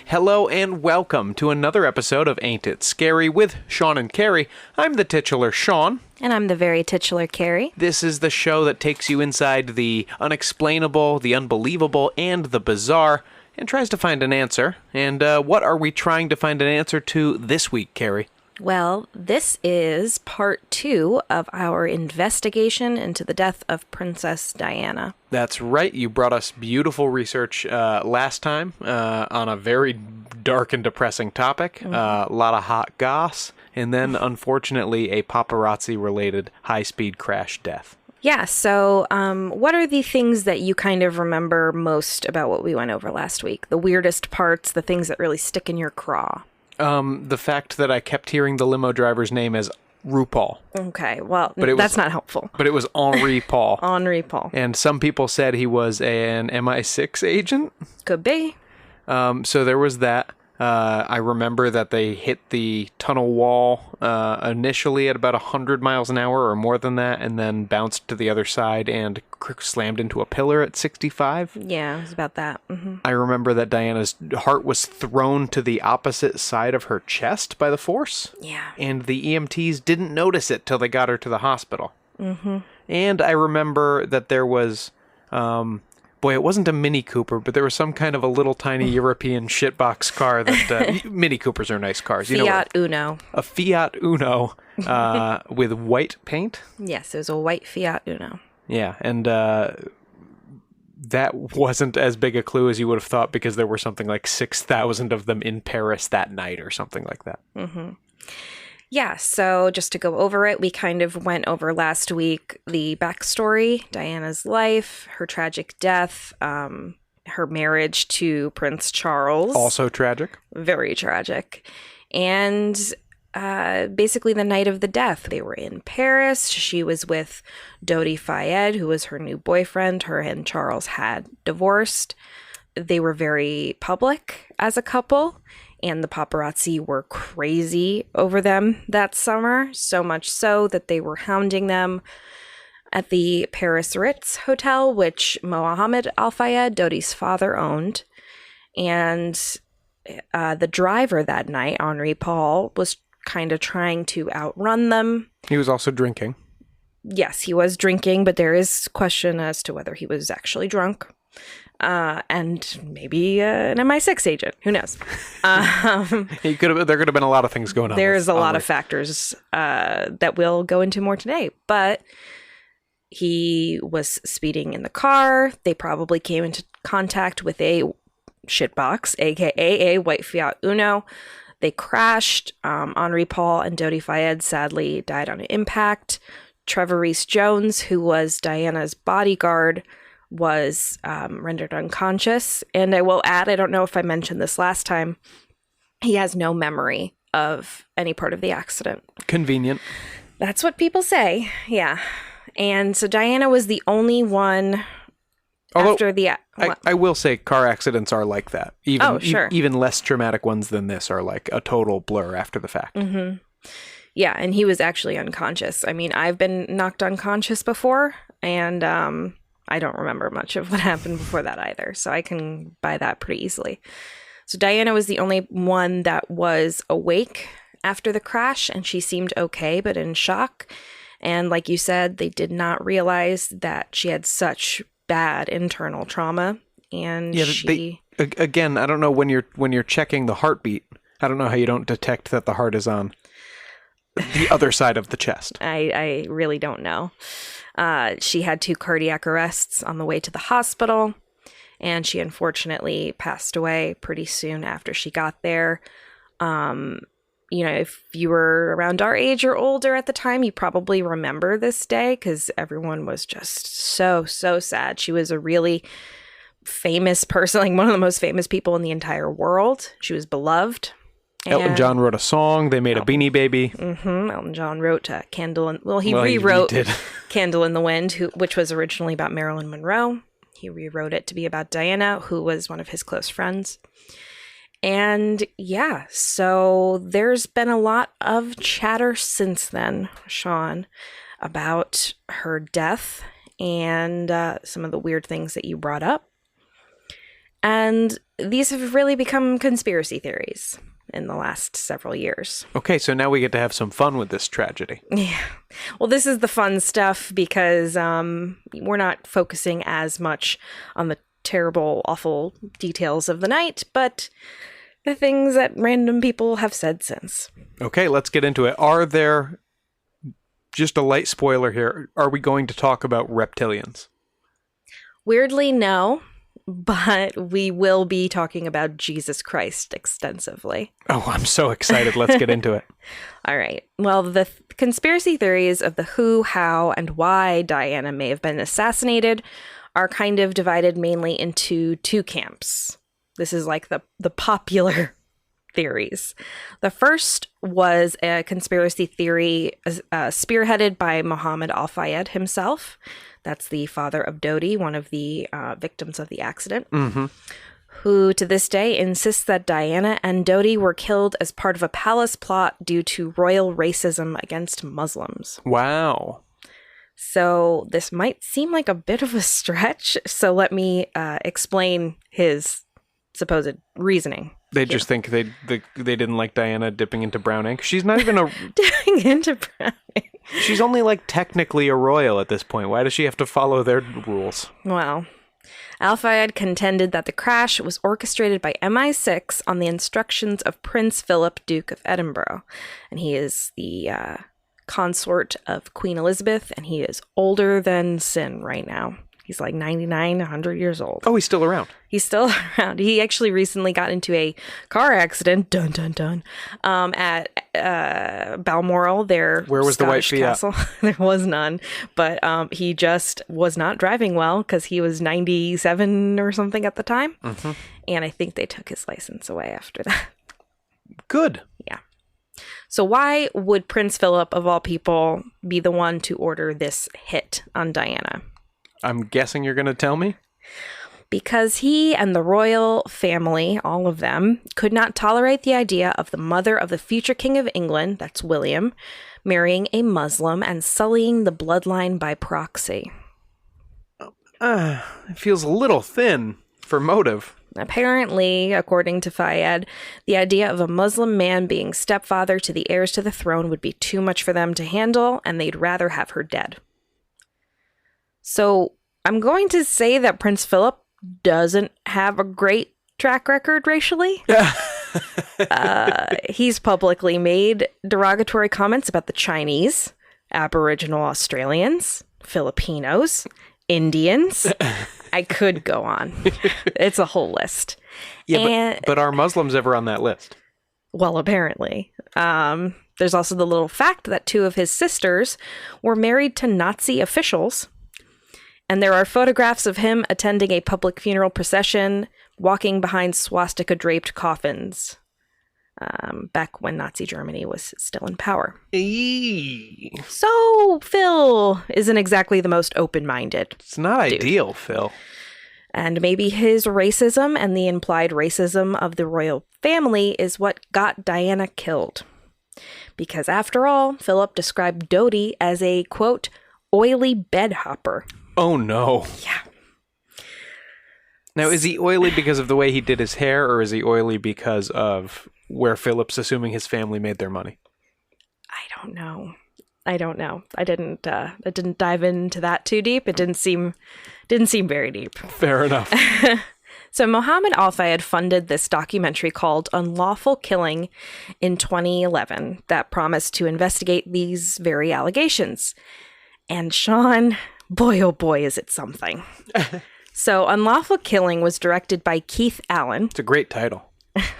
Hello and welcome to another episode of Ain't It Scary with Sean and Carrie. I'm the titular Sean. And I'm the very titular Carrie. This is the show that takes you inside the unexplainable, the unbelievable, and the bizarre, and tries to find an answer. And what are we trying to find an answer to this week, Carrie? Well, this is part 2 of our investigation into the death of Princess Diana. That's right. You brought us beautiful research last time on a very dark and depressing topic. A lot of hot goss. And then, unfortunately, a paparazzi-related high-speed crash death. Yeah, so what are the things that you kind of remember most about what we went over last week? The weirdest parts, the things that really stick in your craw? The fact that I kept hearing the limo driver's name as RuPaul. Okay, well, that's not helpful. But it was Henri Paul. Henri Paul. And some people said he was an MI6 agent. Could be. So there was that. I remember that they hit the tunnel wall initially at about 100 miles an hour or more than that, and then bounced to the other side and slammed into a pillar at 65. Yeah, it was about that. Mm-hmm. I remember that Diana's heart was thrown to the opposite side of her chest by the force. Yeah. And the EMTs didn't notice it till they got her to the hospital. Mm-hmm. And I remember that there was... Boy, it wasn't a Mini Cooper, but there was some kind of a little tiny European shitbox car that... Mini Coopers are nice cars. Fiat Uno. A Fiat Uno with white paint? Yes, it was a white Fiat Uno. Yeah, and that wasn't as big a clue as you would have thought because there were something like 6,000 of them in Paris that night or something like that. Mm-hmm. Yeah, so just to go over it, we kind of went over last week the backstory, Diana's life, her tragic death, her marriage to Prince Charles. Also tragic. Very tragic. And basically the night of the death. They were in Paris. She was with Dodi Fayed, who was her new boyfriend. Her and Charles had divorced. They were very public as a couple. And the paparazzi were crazy over them that summer, so much so that they were hounding them at the Paris Ritz Hotel, which Mohammed Al Fayed, Dodi's father, owned. And the driver that night, Henri Paul, was kind of trying to outrun them. He was also drinking. Yes, he was drinking, but there is question as to whether he was actually drunk. And maybe an MI6 agent. Who knows? There could have been a lot of things going on. There's a lot of factors that we'll go into more today. But he was speeding in the car. They probably came into contact with a shitbox, a.k.a. a white Fiat Uno. They crashed. Henri Paul and Dodi Fayed sadly died on impact. Trevor Rees-Jones, who was Diana's bodyguard, was rendered unconscious. And I will add, I don't know if I mentioned this last time, he has no memory of any part of the accident. Convenient. That's what people say, yeah. And so Diana was the only one. Although, after the... I will say car accidents are like that. Sure. Even less traumatic ones than this are like a total blur after the fact. Mm-hmm. Yeah, and he was actually unconscious. I mean, I've been knocked unconscious before, and... I don't remember much of what happened before that either, so I can buy that pretty easily. So Diana was the only one that was awake after the crash, and she seemed okay, but in shock. And like you said, they did not realize that she had such bad internal trauma, and again, I don't know when you're checking the heartbeat. I don't know how you don't detect that the heart is on the other side of the chest. I really don't know. She had 2 cardiac arrests on the way to the hospital, and she unfortunately passed away pretty soon after she got there. If you were around our age or older at the time, you probably remember this day because everyone was just so sad. She was a really famous person, like one of the most famous people in the entire world. She was beloved. Elton John wrote a song. They made a Beanie Baby. Mm-hmm. Elton John wrote Candle in... Well, he rewrote Candle in the Wind, which was originally about Marilyn Monroe. He rewrote it to be about Diana, who was one of his close friends. And yeah, so there's been a lot of chatter since then, Sean, about her death and some of the weird things that you brought up. And these have really become conspiracy theories in the last several years. Okay, so now we get to have some fun with this tragedy. Yeah. Well, this is the fun stuff because we're not focusing as much on the terrible, awful details of the night, but the things that random people have said since. Okay, let's get into it. Are there, just a light spoiler here, are we going to talk about reptilians? Weirdly, no, but we will be talking about Jesus Christ extensively. Oh, I'm so excited. Let's get into it. All right. Well, the conspiracy theories of the who, how, and why Diana may have been assassinated are kind of divided mainly into two camps. This is like the popular theories. The first was a conspiracy theory spearheaded by Muhammad al-Fayed himself. That's the father of Dodi, one of the victims of the accident, who to this day insists that Diana and Dodi were killed as part of a palace plot due to royal racism against Muslims. Wow. So this might seem like a bit of a stretch, so let me explain his supposed reasoning. They just think they didn't like Diana dipping into brown ink. She's not even a... Dipping into brown ink. She's only like technically a royal at this point. Why does she have to follow their rules? Well, Al-Fayed contended that the crash was orchestrated by MI6 on the instructions of Prince Philip, Duke of Edinburgh. And he is the consort of Queen Elizabeth, and he is older than sin right now. He's like 99, 100 years old. Oh, he's still around. He's still around. He actually recently got into a car accident, at Balmoral, their Where was Scottish the white castle. There was none, but he just was not driving well because he was 97 or something at the time. And I think they took his license away after that. Good. Yeah. So why would Prince Philip, of all people, be the one to order this hit on Diana? I'm guessing you're going to tell me? Because he and the royal family, all of them, could not tolerate the idea of the mother of the future King of England, that's William, marrying a Muslim and sullying the bloodline by proxy. It feels a little thin for motive. Apparently, according to Fayed, the idea of a Muslim man being stepfather to the heirs to the throne would be too much for them to handle, and they'd rather have her dead. So I'm going to say that Prince Philip doesn't have a great track record racially. He's publicly made derogatory comments about the Chinese, Aboriginal Australians, Filipinos, Indians. I could go on. It's a whole list. Yeah, but are Muslims ever on that list? Well, apparently. There's also the little fact that two of his sisters were married to Nazi officials. And there are photographs of him attending a public funeral procession, walking behind swastika-draped coffins, back when Nazi Germany was still in power. So Phil isn't exactly the most open-minded. It's not dude. Ideal, Phil. And maybe his racism and the implied racism of the royal family is what got Diana killed. Because after all, Philip described Dodi as a, quote, oily bedhopper. Oh, no. Yeah. Now, is he oily because of the way he did his hair, or is he oily because of where Philip's assuming his family made their money? I don't know. I didn't dive into that too deep. It didn't seem very deep. Fair enough. So Muhammad al-Fayed funded this documentary called Unlawful Killing in 2011 that promised to investigate these very allegations. And Sean, boy, oh boy, is it something. So Unlawful Killing was directed by Keith Allen. It's a great title.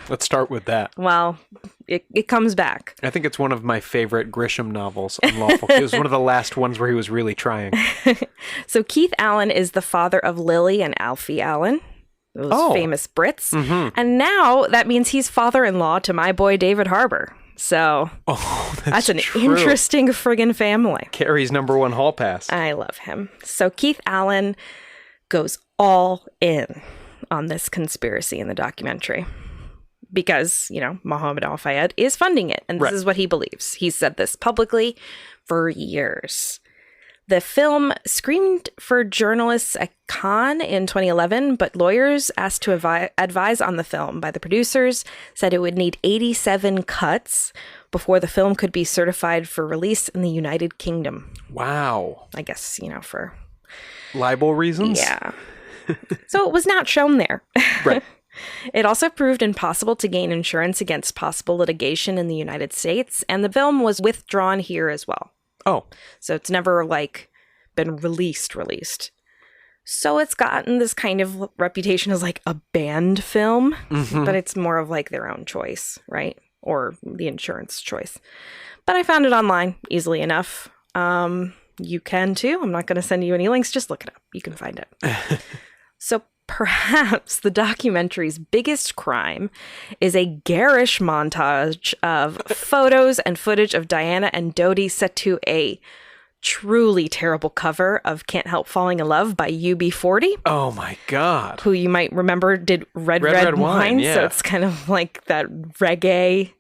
Let's start with that. Well, it comes back. I think it's one of my favorite Grisham novels, Unlawful. It was one of the last ones where he was really trying. So Keith Allen is the father of Lily and Alfie Allen, those famous Brits. Mm-hmm. And now that means he's father-in-law to my boy David Harbour. So that's an interesting friggin' family. Carrie's #1 hall pass. I love him. So Keith Allen goes all in on this conspiracy in the documentary because, Mohammed Al-Fayed is funding it. And this is what he believes. He's said this publicly for years. The film screened for journalists at Cannes in 2011, but lawyers asked to advise on the film by the producers said it would need 87 cuts before the film could be certified for release in the United Kingdom. Wow. I guess, for libel reasons? Yeah. So it was not shown there. Right. It also proved impossible to gain insurance against possible litigation in the United States, and the film was withdrawn here as well. Oh. So it's never, been released. So it's gotten this kind of reputation as, a banned film, but it's more of, their own choice, right? Or the insurance choice. But I found it online easily enough. You can, too. I'm not going to send you any links. Just look it up. You can find it. So perhaps the documentary's biggest crime is a garish montage of photos and footage of Diana and Dodi set to a truly terrible cover of Can't Help Falling in Love by UB40. Oh my God. Who you might remember did Red Wine. Yeah. So it's kind of like that reggae.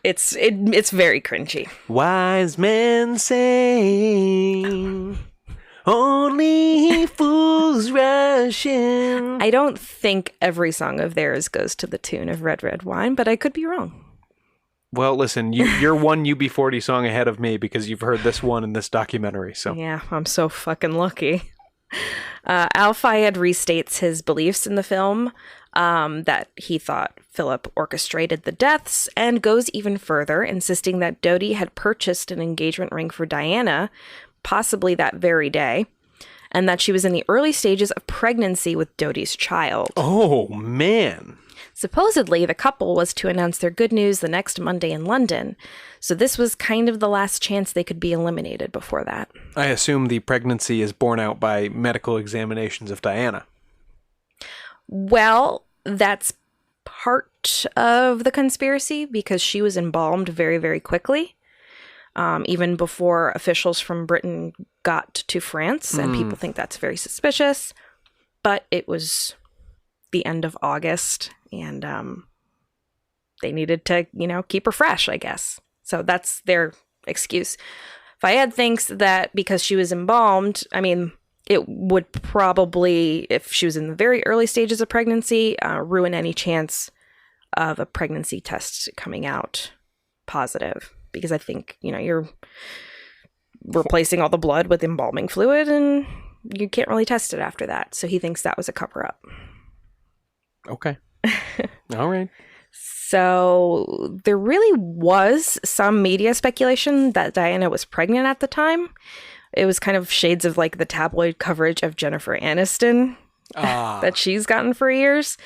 It's very cringy. Wise men say only fools rush in. I don't think every song of theirs goes to the tune of Red Wine, but I could be wrong. Well, listen, you're one UB40 song ahead of me because you've heard this one in this documentary. So yeah, I'm so fucking lucky. Al-Fayed restates his beliefs in the film, that he thought Philip orchestrated the deaths, and goes even further, insisting that Dodi had purchased an engagement ring for Diana, possibly that very day, and that she was in the early stages of pregnancy with Dodi's child. Oh, man. Supposedly, the couple was to announce their good news the next Monday in London, so this was kind of the last chance they could be eliminated before that. I assume the pregnancy is borne out by medical examinations of Diana. Well, that's part of the conspiracy because she was embalmed very, very quickly, even before officials from Britain got to France, and people think that's very suspicious, but it was the end of August, and they needed to, keep her fresh, I guess. So that's their excuse. Fayed thinks that because she was embalmed, it would probably, if she was in the very early stages of pregnancy, ruin any chance of a pregnancy test coming out positive. Because I think, you're replacing all the blood with embalming fluid and you can't really test it after that. So he thinks that was a cover-up. Okay. All right. So there really was some media speculation that Diana was pregnant at the time. It was kind of shades of the tabloid coverage of Jennifer Aniston that she's gotten for years.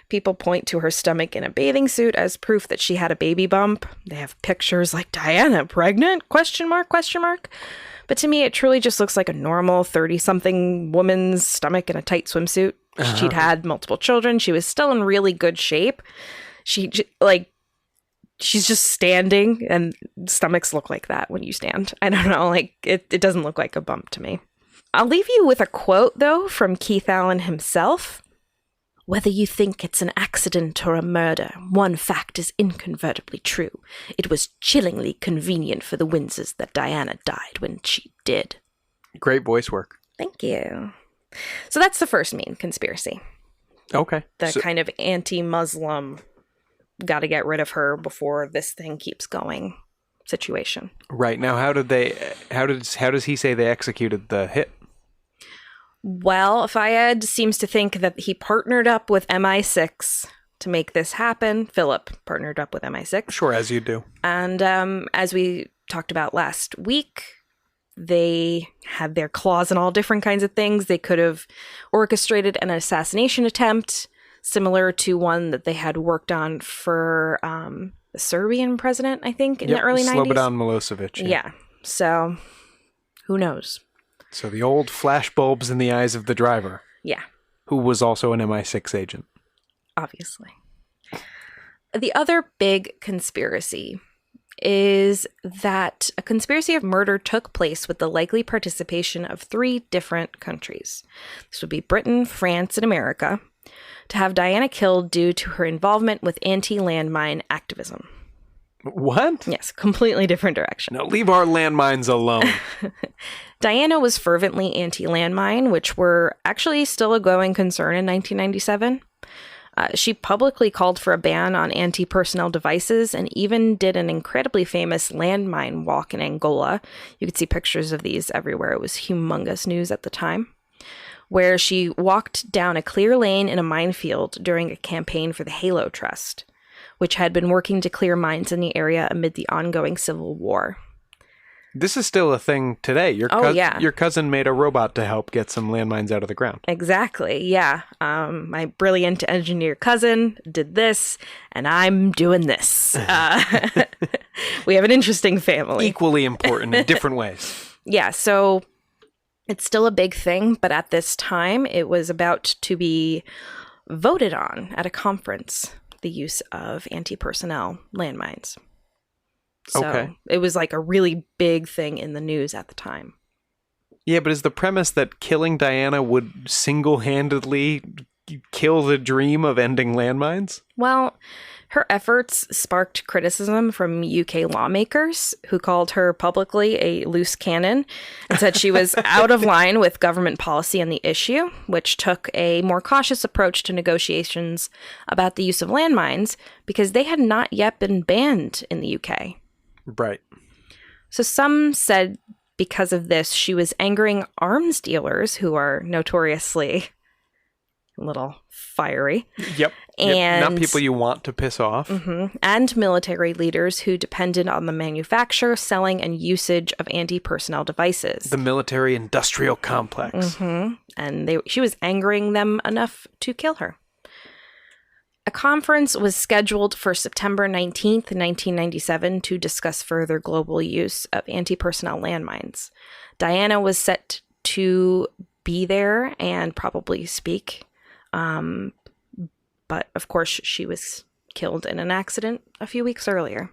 People point to her stomach in a bathing suit as proof that she had a baby bump. They have pictures like Diana pregnant? Question mark, question mark. But to me, it truly just looks like a normal 30-something woman's stomach in a tight swimsuit. She'd had multiple children. She was still in really good shape. She's just standing, and stomachs look like that when you stand. I don't know, it doesn't look like a bump to me. I'll leave you with a quote, though, from Keith Allen himself. Whether you think it's an accident or a murder, one fact is incontrovertibly true. It was chillingly convenient for the Windsors that Diana died when she did. Great voice work. Thank you. So that's the first main conspiracy. Okay. The kind of anti-Muslim, got to get rid of her before this thing keeps going situation. Right. Now, how does he say they executed the hit? Well, Fayed seems to think that he partnered up with MI6 to make this happen. Philip partnered up with MI6. Sure, as you do. And as we talked about last week, they had their claws in all different kinds of things. They could have orchestrated an assassination attempt, similar to one that they had worked on for the Serbian president, I think, in the early 90s. Slobodan Milosevic. Yeah. So, who knows? So the old flash bulbs in the eyes of the driver. Yeah. Who was also an MI6 agent. Obviously. The other big conspiracy is that a conspiracy of murder took place with the likely participation of 3 different countries. This would be Britain, France, and America, to have Diana killed due to her involvement with anti-landmine activism. What? Yes, completely different direction. No, leave our landmines alone. Diana was fervently anti-landmine, which were actually still a going concern in 1997. She publicly called for a ban on anti-personnel devices and even did an incredibly famous landmine walk in Angola. You could see pictures of these everywhere. It was humongous news at the time, where she walked down a clear lane in a minefield during a campaign for the Halo Trust, which had been working to clear mines in the area amid the ongoing civil war. This is still a thing today. Your cousin made a robot to help get some landmines out of the ground. Exactly, yeah. My brilliant engineer cousin did this, and I'm doing this. We have an interesting family. Equally important in different ways. Yeah, so it's still a big thing, but at this time, it was about to be voted on at a conference, the use of anti-personnel landmines. So It was like a really big thing in the news at the time. Yeah, but is the premise that killing Diana would single-handedly kill the dream of ending landmines? Well, her efforts sparked criticism from UK lawmakers who called her publicly a loose cannon and said she was out of line with government policy on the issue, which took a more cautious approach to negotiations about the use of landmines because they had not yet been banned in the UK. Right. So some said because of this, she was angering arms dealers who are notoriously a little fiery. Yep. And not people you want to piss off. Mm-hmm, and military leaders who depended on the manufacture, selling, and usage of anti-personnel devices. The military-industrial complex. Mm-hmm. And she was angering them enough to kill her. A conference was scheduled for September 19th, 1997 to discuss further global use of anti-personnel landmines. Diana was set to be there and probably speak. But of course, she was killed in an accident a few weeks earlier.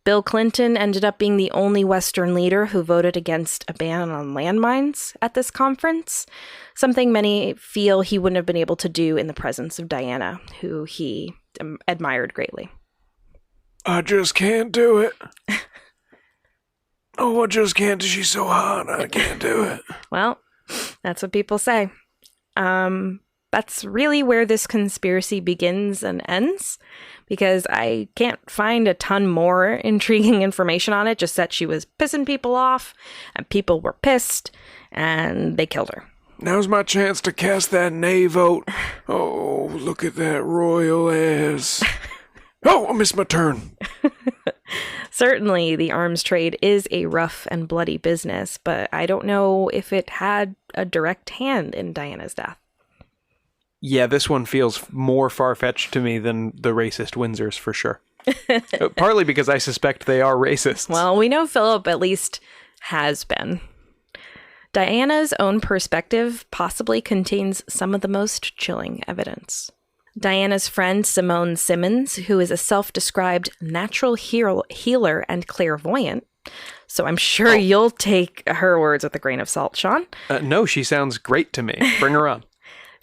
Bill Clinton ended up being the only Western leader who voted against a ban on landmines at this conference, something many feel he wouldn't have been able to do in the presence of Diana, who he admired greatly. I just can't do it. Oh, I just can't. She's so hot. I can't do it. Well, that's what people say. That's really where this conspiracy begins and ends, because I can't find a ton more intriguing information on it, just that she was pissing people off, and people were pissed, and they killed her. Now's my chance to cast that nay vote. Oh, look at that royal ass. Oh, I missed my turn. Certainly, the arms trade is a rough and bloody business, but I don't know if it had a direct hand in Diana's death. Yeah, this one feels more far-fetched to me than the racist Windsors, for sure. Partly because I suspect they are racists. Well, we know Philip at least has been. Diana's own perspective possibly contains some of the most chilling evidence. Diana's friend Simone Simmons, who is a self-described natural healer and clairvoyant, so I'm sure you'll take her words with a grain of salt, Sean. No, she sounds great to me. Bring her on.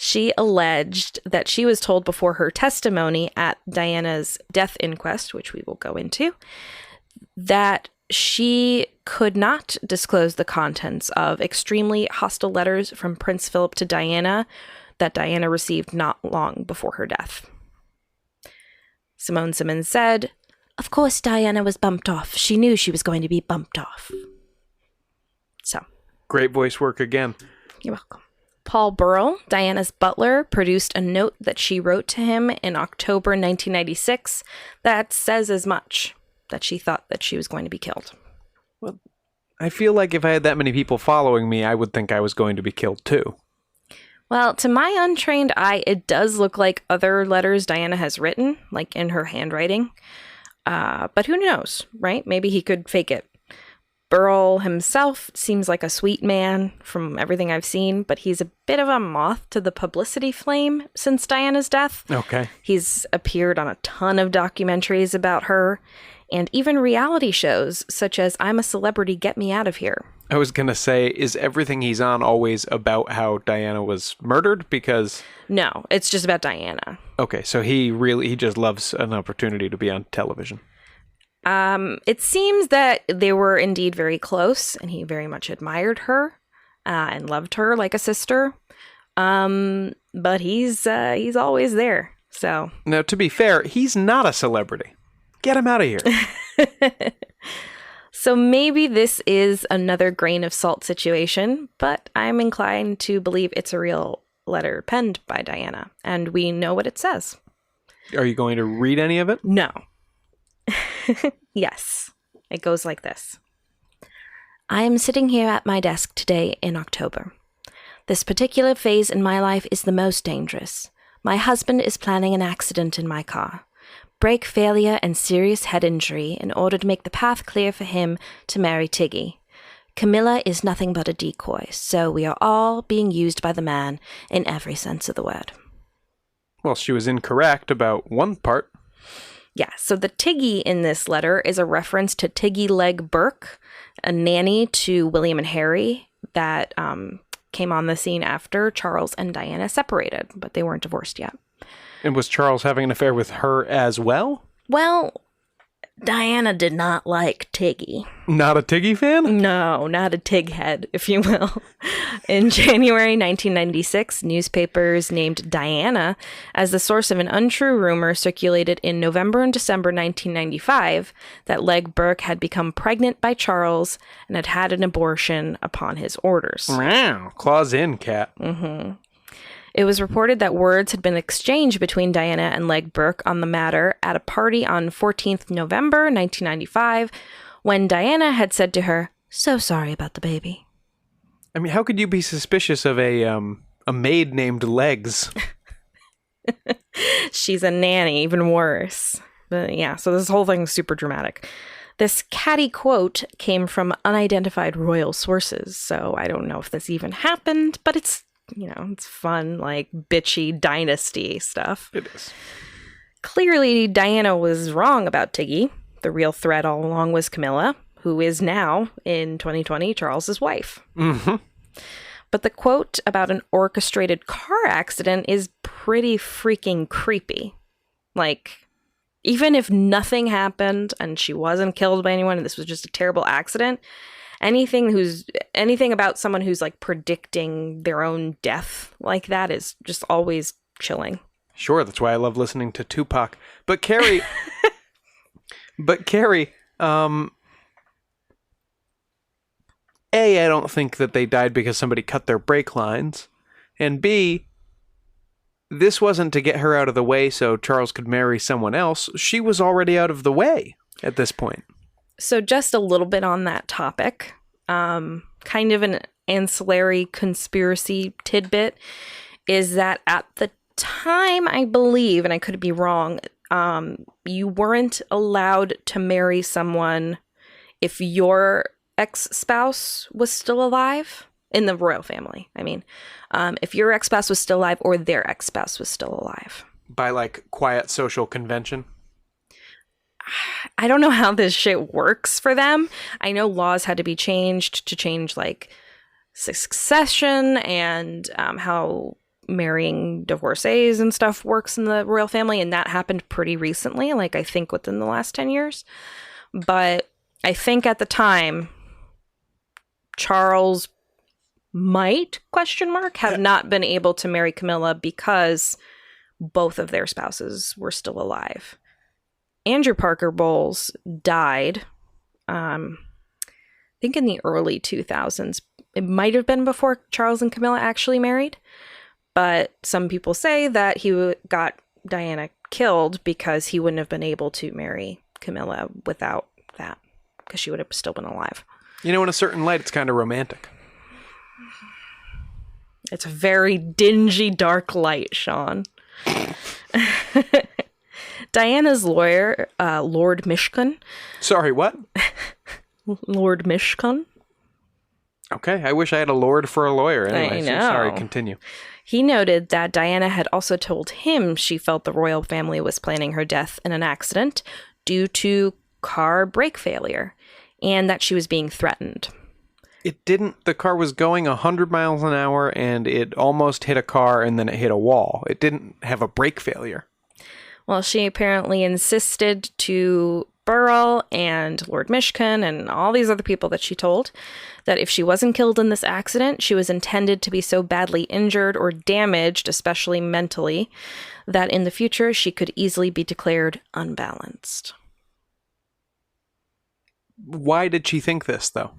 She alleged that she was told before her testimony at Diana's death inquest, which we will go into, that she could not disclose the contents of extremely hostile letters from Prince Philip to Diana that Diana received not long before her death. Simone Simmons said, "Of course Diana was bumped off. She knew she was going to be bumped off." So. Great voice work again. You're welcome. Paul Burrell, Diana's butler, produced a note that she wrote to him in October 1996 that says as much, that she thought that she was going to be killed. Well, I feel like if I had that many people following me, I would think I was going to be killed too. Well, to my untrained eye, it does look like other letters Diana has written, like in her handwriting. But who knows, right? Maybe he could fake it. Burrell himself seems like a sweet man from everything I've seen, but he's a bit of a moth to the publicity flame since Diana's death. Okay. He's appeared on a ton of documentaries about her, and even reality shows such as I'm a Celebrity, Get Me Out of Here. I was going to say, is everything he's on always about how Diana was murdered? Because... No, it's just about Diana. Okay, so he just loves an opportunity to be on television. It seems that they were indeed very close, and he very much admired her and loved her like a sister. But he's always there. So now, to be fair, he's not a celebrity. Get him out of here. So maybe this is another grain of salt situation, but I'm inclined to believe it's a real letter penned by Diana, and we know what it says. Are you going to read any of it? No. Yes. It goes like this. I am sitting here at my desk today in October. This particular phase in my life is the most dangerous. My husband is planning an accident in my car. Brake failure and serious head injury in order to make the path clear for him to marry Tiggy. Camilla is nothing but a decoy, so we are all being used by the man in every sense of the word. Well, she was incorrect about one part. Yeah, so the Tiggy in this letter is a reference to Tiggy Leg Burke, a nanny to William and Harry that came on the scene after Charles and Diana separated, but they weren't divorced yet. And was Charles having an affair with her as well? Well, Diana did not like Tiggy. Not a Tiggy fan? No, not a Tig head, if you will. In January 1996, newspapers named Diana as the source of an untrue rumor circulated in November and December 1995 that Leg Burke had become pregnant by Charles and had had an abortion upon his orders. Wow, claws in, cat. Mm-hmm. It was reported that words had been exchanged between Diana and Leg Burke on the matter at a party on 14th November 1995 when Diana had said to her, "So sorry about the baby." I mean, how could you be suspicious of a maid named Legs? She's a nanny, even worse. But yeah, so this whole thing's super dramatic. This catty quote came from unidentified royal sources, so I don't know if this even happened, but it's fun, like, bitchy dynasty stuff. It is. Clearly, Diana was wrong about Tiggy. The real threat all along was Camilla, who is now, in 2020, Charles's wife. Mm-hmm. But the quote about an orchestrated car accident is pretty freaking creepy. Like, even if nothing happened and she wasn't killed by anyone and this was just a terrible accident, anything about someone who's like predicting their own death like that is just always chilling. Sure, that's why I love listening to Tupac. But Carrie, A, I don't think that they died because somebody cut their brake lines. And B, this wasn't to get her out of the way so Charles could marry someone else. She was already out of the way at this point. So just a little bit on that topic, kind of an ancillary conspiracy tidbit is that at the time, I believe, and I could be wrong, you weren't allowed to marry someone if your ex-spouse was still alive in the royal family. I mean, if your ex-spouse was still alive or their ex-spouse was still alive. By like quiet social convention? I don't know how this shit works for them. I know laws had to be changed to change like succession and how marrying divorcees and stuff works in the royal family. And that happened pretty recently, like I think within the last 10 years. But I think at the time, Charles might, have not been able to marry Camilla because both of their spouses were still alive. Andrew Parker Bowles died, I think in the early 2000s. It might have been before Charles and Camilla actually married, but some people say that he got Diana killed because he wouldn't have been able to marry Camilla without that, because she would have still been alive. You know, in a certain light, it's kind of romantic. It's a very dingy, dark light, Sean. Diana's lawyer, Lord Mishcon. Sorry, what? Lord Mishcon. Okay, I wish I had a lord for a lawyer. Anyway, I know. So sorry, continue. He noted that Diana had also told him she felt the royal family was planning her death in an accident due to car brake failure and that she was being threatened. It didn't. The car was going 100 miles an hour and it almost hit a car and then it hit a wall. It didn't have a brake failure. Well, she apparently insisted to Burrell and Lord Mishkin and all these other people that she told that if she wasn't killed in this accident, she was intended to be so badly injured or damaged, especially mentally, that in the future she could easily be declared unbalanced. Why did she think this, though?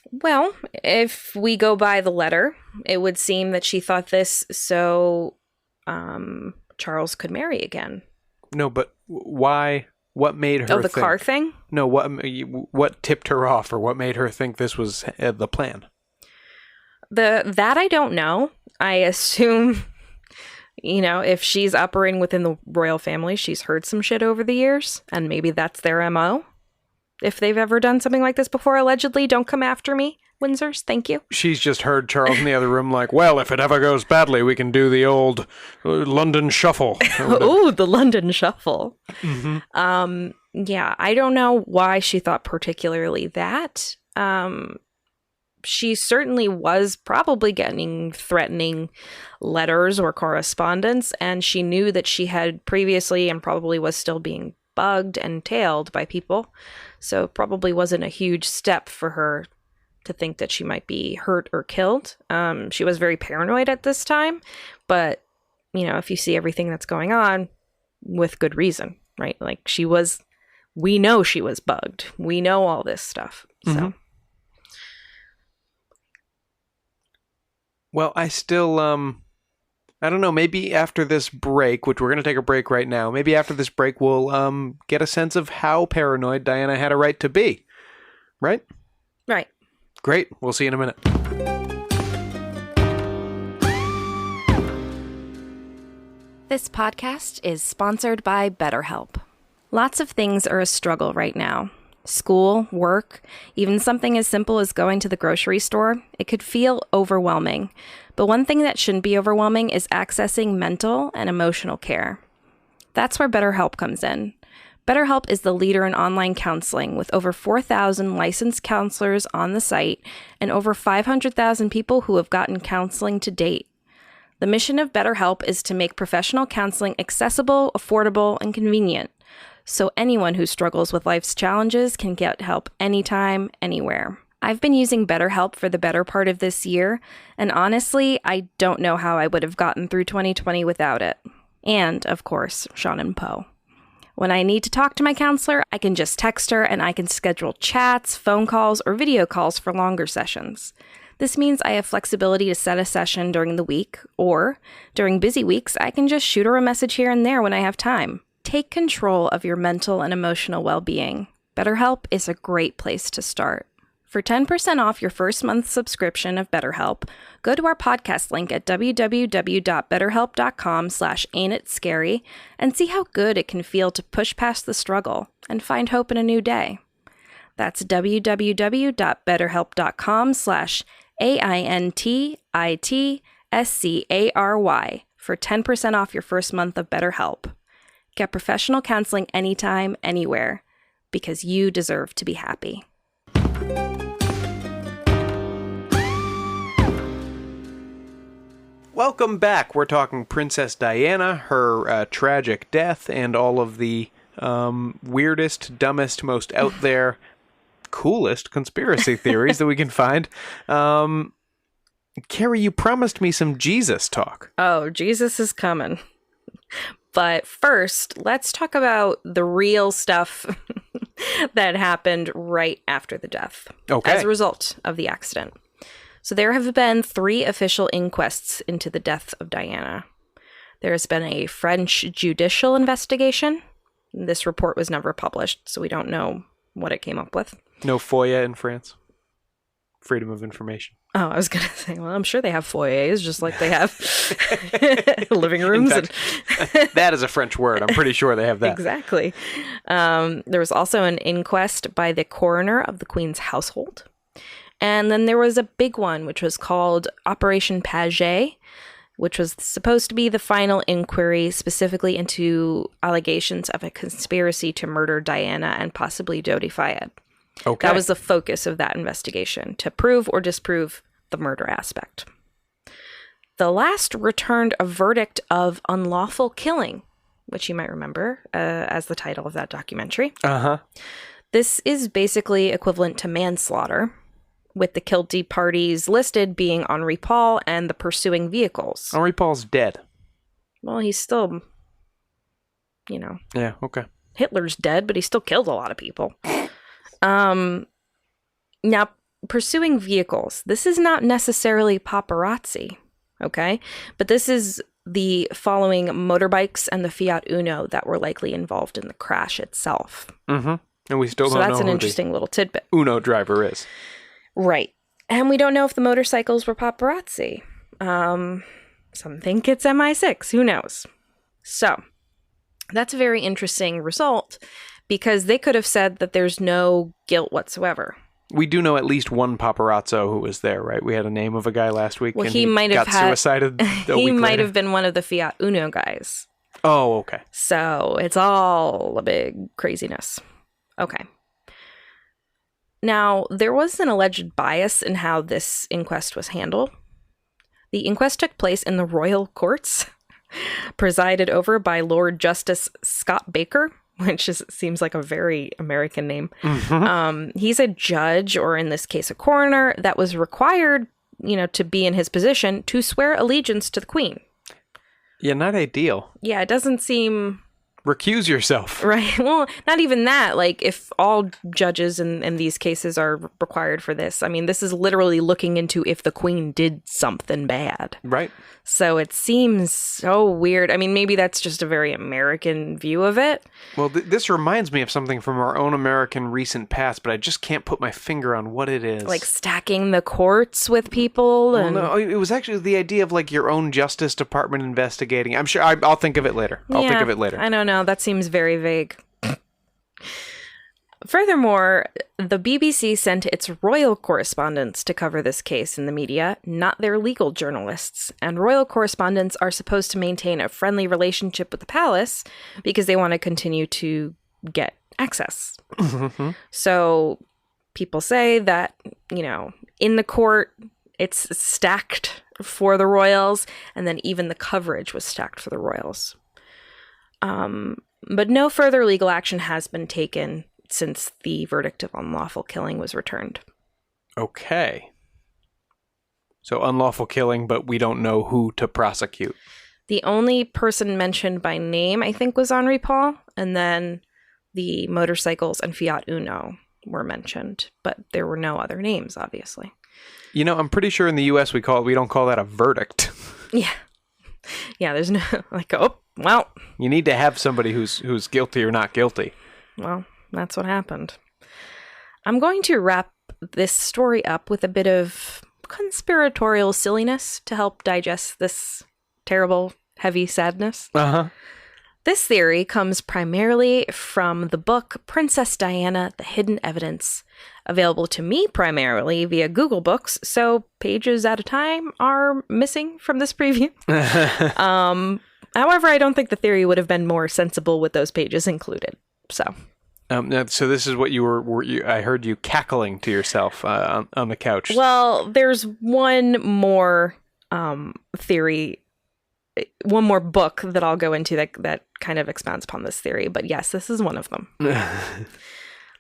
Well, if we go by the letter, it would seem that she thought this so Charles could marry again. No, but why? What made her think... Oh, the think... car thing? No, what tipped her off, or what made her think this was the plan? That I don't know. I assume, if she's operating within the royal family, she's heard some shit over the years, and maybe that's their MO. If they've ever done something like this before, allegedly, don't come after me, Windsors. Thank you. She's just heard Charles in the other room like, well, if it ever goes badly, we can do the old London shuffle. Ooh, the London shuffle. Mm-hmm. Yeah, I don't know why she thought particularly that. She certainly was probably getting threatening letters or correspondence, and she knew that she had previously and probably was still being bugged and tailed by people. So it probably wasn't a huge step for her to think that she might be hurt or killed. She was very paranoid at this time, but, if you see everything that's going on, with good reason, right? Like we know she was bugged. We know all this stuff. So. Mm-hmm. Well, I still, I don't know, maybe after this break, which we're going to take a break right now, maybe after this break we'll get a sense of how paranoid Diana had a right to be. Right? Right. Great. We'll see you in a minute. This podcast is sponsored by BetterHelp. Lots of things are a struggle right now. School, work, even something as simple as going to the grocery store. It could feel overwhelming. But one thing that shouldn't be overwhelming is accessing mental and emotional care. That's where BetterHelp comes in. BetterHelp is the leader in online counseling with over 4,000 licensed counselors on the site and over 500,000 people who have gotten counseling to date. The mission of BetterHelp is to make professional counseling accessible, affordable, and convenient, so anyone who struggles with life's challenges can get help anytime, anywhere. I've been using BetterHelp for the better part of this year, and honestly, I don't know how I would have gotten through 2020 without it. And, of course, Sean and Poe. When I need to talk to my counselor, I can just text her and I can schedule chats, phone calls, or video calls for longer sessions. This means I have flexibility to set a session during the week, or during busy weeks, I can just shoot her a message here and there when I have time. Take control of your mental and emotional well-being. BetterHelp is a great place to start. For 10% off your first month subscription of BetterHelp, go to our podcast link at www.betterhelp.com/ain'titscary and see how good it can feel to push past the struggle and find hope in a new day. That's www.betterhelp.com/AINTITSCARY for 10% off your first month of BetterHelp. Get professional counseling anytime, anywhere, because you deserve to be happy. Welcome back. We're talking Princess Diana, her tragic death, and all of the weirdest, dumbest, most out there, coolest conspiracy theories that we can find. Carrie, you promised me some Jesus talk. Oh, Jesus is coming. But first, let's talk about the real stuff that happened right after the death. Okay. As a result of the accident. So there have been 3 official inquests into the death of Diana. There has been a French judicial investigation. This report was never published, so we don't know what it came up with. No FOIA in France? Freedom of information. Oh, I was going to say, well, I'm sure they have foyers, just like they have living rooms. In fact, that is a French word. I'm pretty sure they have that. Exactly. There was also an inquest by the coroner of the Queen's household. And then there was a big one, which was called Operation Paget, which was supposed to be the final inquiry specifically into allegations of a conspiracy to murder Diana and possibly Dodi Fayed. Okay. That was the focus of that investigation, to prove or disprove the murder aspect. The last returned a verdict of unlawful killing, which you might remember as the title of that documentary. Uh-huh. This is basically equivalent to manslaughter, with the guilty parties listed being Henri Paul and the pursuing vehicles. Henri Paul's dead. Well, he's still, Yeah, okay. Hitler's dead, but he still killed a lot of people. Now, pursuing vehicles. This is not necessarily paparazzi, okay? But this is the following motorbikes and the Fiat Uno that were likely involved in the crash itself. Mm-hmm. And we still don't know So that's an who interesting little tidbit. the Uno driver is. Right. And we don't know if the motorcycles were paparazzi. Some think it's MI6. Who knows? So that's a very interesting result because they could have said that there's no guilt whatsoever. We do know at least one paparazzo who was there, right? We had a name of a guy last week, Well, and he might have got suicided a he week might later. have been one of the Fiat Uno guys. Oh, okay. So it's all a big craziness. Okay. Now, there was an alleged bias in how this inquest was handled. The inquest took place in the royal courts, presided over by Lord Justice Scott Baker, which seems like a very American name. Mm-hmm. He's a judge, or in this case, a coroner, that was required, to be in his position to swear allegiance to the Queen. Yeah, not ideal. Yeah, it doesn't seem... Recuse yourself. Right. Well, not even that. Like, if all judges in these cases are required for this, I mean, this is literally looking into if the Queen did something bad. Right. So it seems so weird. I mean, maybe that's just a very American view of it. Well, this reminds me of something from our own American recent past, but I just can't put my finger on what it is. Like stacking the courts with people. Well, And no, it was actually the idea of like your own Justice Department investigating. I'm sure I'll think of it later. I'll think of it later. I don't know. That seems very vague. Furthermore, the BBC sent its royal correspondents to cover this case in the media, not their legal journalists. And royal correspondents are supposed to maintain a friendly relationship with the palace because they want to continue to get access. Mm-hmm. So people say that, in the court, it's stacked for the royals, and then even the coverage was stacked for the royals. But no further legal action has been taken since the verdict of unlawful killing was returned. Okay. So unlawful killing, but we don't know who to prosecute. The only person mentioned by name, I think, was Henri Paul, and then the motorcycles and Fiat Uno were mentioned, but there were no other names, obviously. I'm pretty sure in the U.S. we don't call that a verdict. Yeah. Yeah, there's no, well. You need to have somebody who's guilty or not guilty. Well, that's what happened. I'm going to wrap this story up with a bit of conspiratorial silliness to help digest this terrible, heavy sadness. Uh-huh. This theory comes primarily from the book Princess Diana, The Hidden Evidence, available to me primarily via Google Books, so pages at a time are missing from this preview. However, I don't think the theory would have been more sensible with those pages included. So this is what I heard you cackling to yourself on the couch. Well, there's one more theory, one more book that I'll go into that kind of expounds upon this theory. But yes, this is one of them.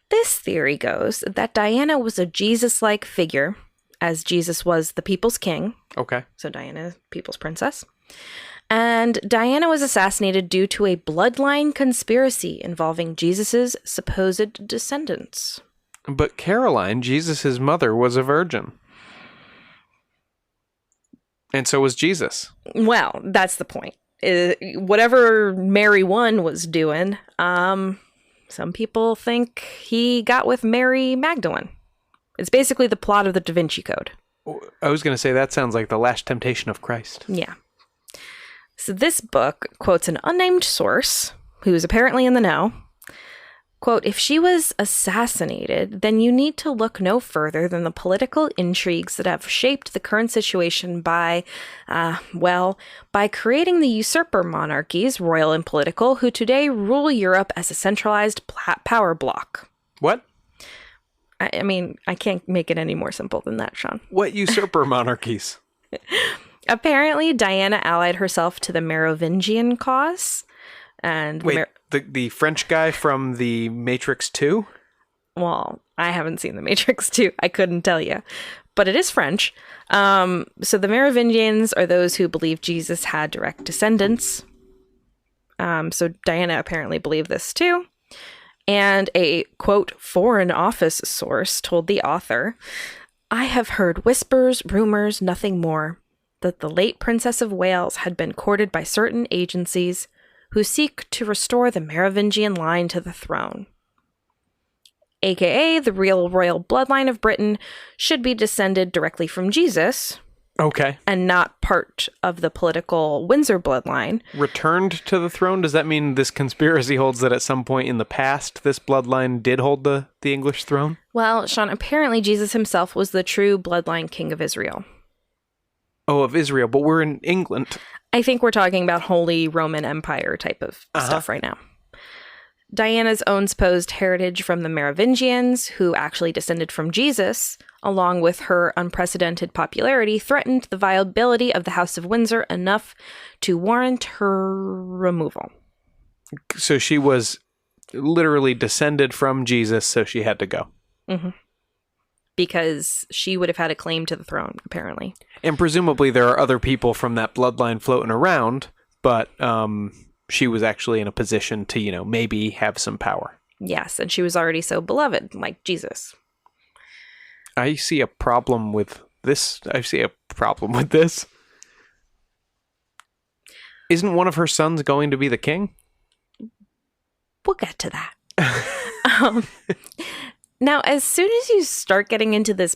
This theory goes that Diana was a Jesus-like figure, as Jesus was the people's king. Okay. So Diana, people's princess. And Diana was assassinated due to a bloodline conspiracy involving Jesus's supposed descendants. But Caroline, Jesus' mother, was a virgin. And so was Jesus. Well, that's the point. Whatever Mary 1 was doing, some people think he got with Mary Magdalene. It's basically the plot of the Da Vinci Code. I was going to say that sounds like the Last Temptation of Christ. Yeah. So this book quotes an unnamed source, who is apparently in the know, Quote, if she was assassinated, then you need to look no further than the political intrigues that have shaped the current situation by creating the usurper monarchies, royal and political, who today rule Europe as a centralized power bloc. What? I mean, I can't make it any more simple than that, Sean. What usurper monarchies? Apparently, Diana allied herself to the Merovingian cause. And wait, the French guy from the Matrix 2? Well, I haven't seen the Matrix 2. I couldn't tell you. But it is French. So the Merovingians are those who believe Jesus had direct descendants. So Diana apparently believed this too. And a, quote, Foreign Office source told the author, I have heard whispers, rumors, nothing more, that the late Princess of Wales had been courted by certain agencies who seek to restore the Merovingian line to the throne. AKA, the real royal bloodline of Britain should be descended directly from Jesus. Okay. And not part of the political Windsor bloodline. Returned to the throne? Does that mean this conspiracy holds that at some point in the past, this bloodline did hold the English throne? Well, Sean, apparently Jesus himself was the true bloodline king of Israel. Oh, of Israel, but we're in England. I think we're talking about Holy Roman Empire type of stuff right now. Diana's own supposed heritage from the Merovingians, who actually descended from Jesus, along with her unprecedented popularity, threatened the viability of the House of Windsor enough to warrant her removal. So she was literally descended from Jesus, so she had to go. Mm-hmm. Because she would have had a claim to the throne, apparently. And presumably there are other people from that bloodline floating around, but she was actually in a position to, maybe have some power. Yes, and she was already so beloved, like Jesus. I see a problem with this. Isn't one of her sons going to be the king? We'll get to that. Now, as soon as you start getting into this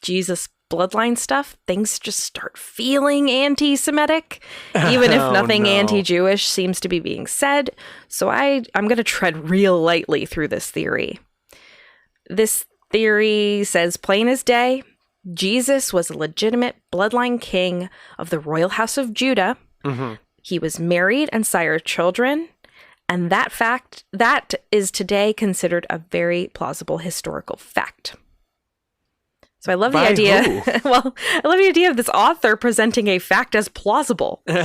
Jesus bloodline stuff, things just start feeling anti-Semitic, even if nothing anti-Jewish seems to be being said. So I'm going to tread real lightly through this theory. This theory says plain as day, Jesus was a legitimate bloodline king of the royal house of Judah. Mm-hmm. He was married and sired children. And that is today considered a very plausible historical fact. So I love the idea. Well, I love the idea of this author presenting a fact as plausible. I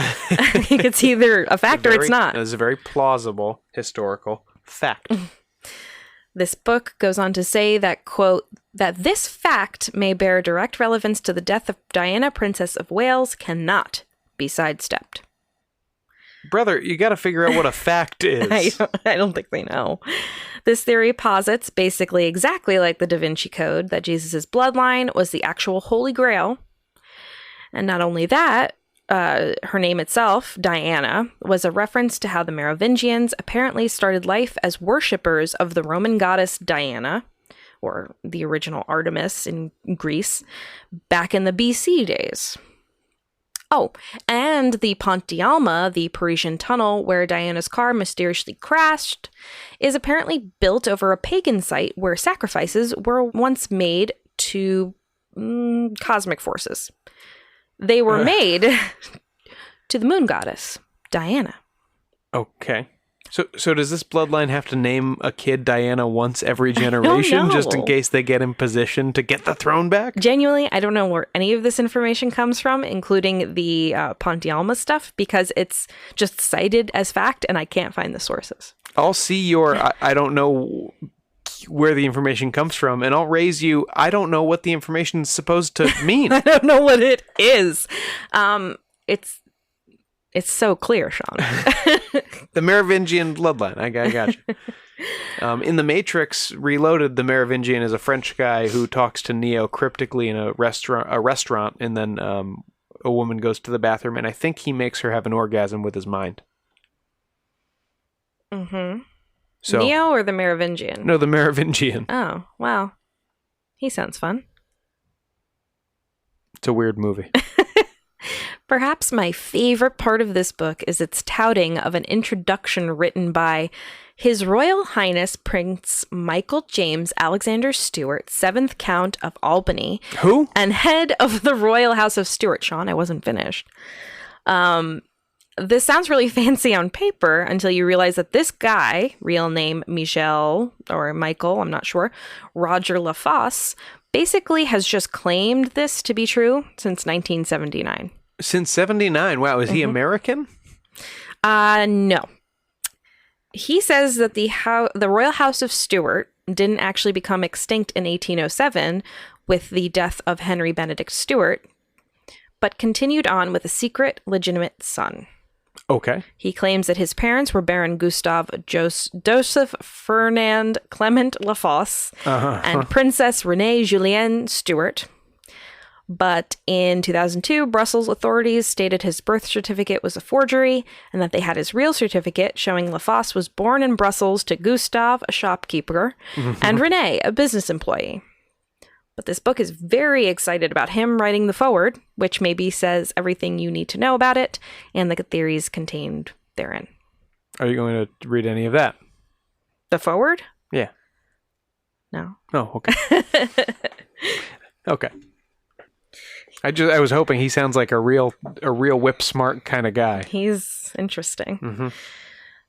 think it's either a fact or it's not. It's a very plausible historical fact. This book goes on to say that, quote, that this fact may bear direct relevance to the death of Diana, Princess of Wales, cannot be sidestepped. Brother, you got to figure out what a fact is. I don't think they know. This theory posits, basically exactly like the Da Vinci Code, that Jesus' bloodline was the actual Holy Grail. And not only that, her name itself, Diana, was a reference to how the Merovingians apparently started life as worshippers of the Roman goddess Diana, or the original Artemis in Greece, back in the BC days. Oh, and the Pont d'Alma, the Parisian tunnel where Diana's car mysteriously crashed, is apparently built over a pagan site where sacrifices were once made to cosmic forces. They were made to the moon goddess, Diana. Okay. So does this bloodline have to name a kid Diana once every generation just in case they get in position to get the throne back? Genuinely, I don't know where any of this information comes from, including the Pont d'Alma stuff, because it's just cited as fact and I can't find the sources. I'll see your, I don't know where the information comes from, and I'll raise you, I don't know what the information is supposed to mean. I don't know what it is. It's so clear, Sean. The Merovingian bloodline. I got you. In The Matrix Reloaded, the Merovingian is a French guy who talks to Neo cryptically in a restaurant, and then a woman goes to the bathroom, and I think he makes her have an orgasm with his mind. Mm-hmm. So, Neo or the Merovingian? No, the Merovingian. Oh, wow. He sounds fun. It's a weird movie. Perhaps my favorite part of this book is its touting of an introduction written by His Royal Highness Prince Michael James Alexander Stuart, 7th Count of Albany. Who? And head of the Royal House of Stuart. Sean, I wasn't finished. This sounds really fancy on paper until you realize that this guy, real name Michel or Michael, I'm not sure, Roger Lafosse, basically has just claimed this to be true since 1979. Since 79. Wow. Is he American? No. He says that the Royal House of Stuart didn't actually become extinct in 1807 with the death of Henry Benedict Stuart, but continued on with a secret, legitimate son. Okay. He claims that his parents were Baron Gustav Joseph Fernand Clement Lafosse and Princess Renée Julienne Stuart. But in 2002, Brussels authorities stated his birth certificate was a forgery and that they had his real certificate showing Lafosse was born in Brussels to Gustav, a shopkeeper, and Renee, a business employee. But this book is very excited about him writing the foreword, which maybe says everything you need to know about it and the theories contained therein. Are you going to read any of that? The foreword? Yeah. No. Oh, okay. Okay. I was hoping. He sounds like a real whip smart kind of guy. He's interesting.